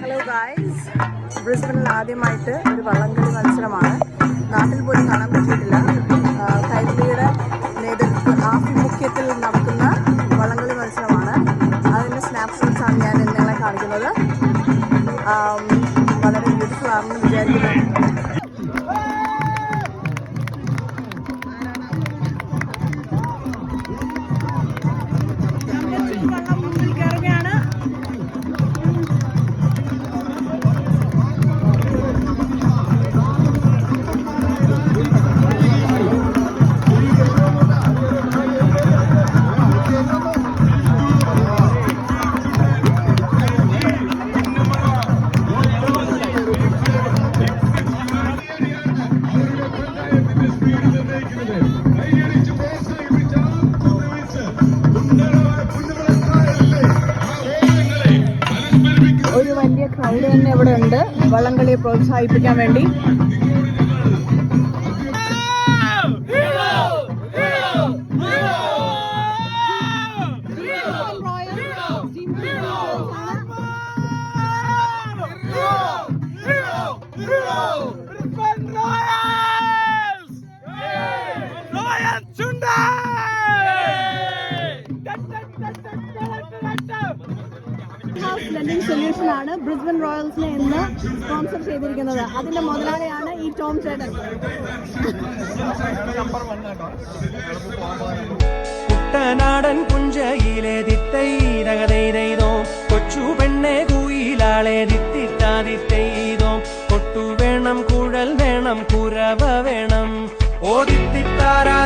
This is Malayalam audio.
ഹലോ ഗായ്സ്, ബ്രിസ്ബനിൽ ആദ്യമായിട്ട് ഒരു വള്ളംകളി മത്സരമാണ്. നാട്ടിൽ പോലും കാണാൻ പറ്റിയിട്ടില്ല. കൈരളിയുടെ ആഭിമുഖ്യത്തിൽ നടക്കുന്ന വള്ളംകളി മത്സരമാണ്. അതിൻ്റെ സ്നാപ്ഷോട്ട്സാണ് ഞാൻ നിങ്ങളെ കാണിക്കുന്നത്. വളരെ ബ്യൂട്ടിഫുൾ ആണെന്ന് വിചാരിക്കുന്നു. ഒരു വലിയ ക്രൗഡ് തന്നെ ഇവിടെ ഉണ്ട് വള്ളംകളിയെ പ്രോത്സാഹിപ്പിക്കാൻ വേണ്ടി. ലെൻഡിംഗ് സൊല്യൂഷൻ ആണ് ബ്രിസ്ബൻ റോയൽസിനെ ഇന്ന് സ്പോൺസർ ചെയ്തിരിക്കുന്നത്. അതിന്റെ മുതലാളിയാണ് ഈ ടോം ചേട്ടൻ. കുട്ടനാടൻ പുഞ്ചയിലെ ദിത്തൈതകതൈതോ കൊച്ചു പെണ്ണെ കുയിലാളെ ദിത്തിത്താതിത്തൈതോ കൊട്ടു വേണം കുഴൽ വേണം കുരവ വേണം ഓ ദിത്തിത്താരാ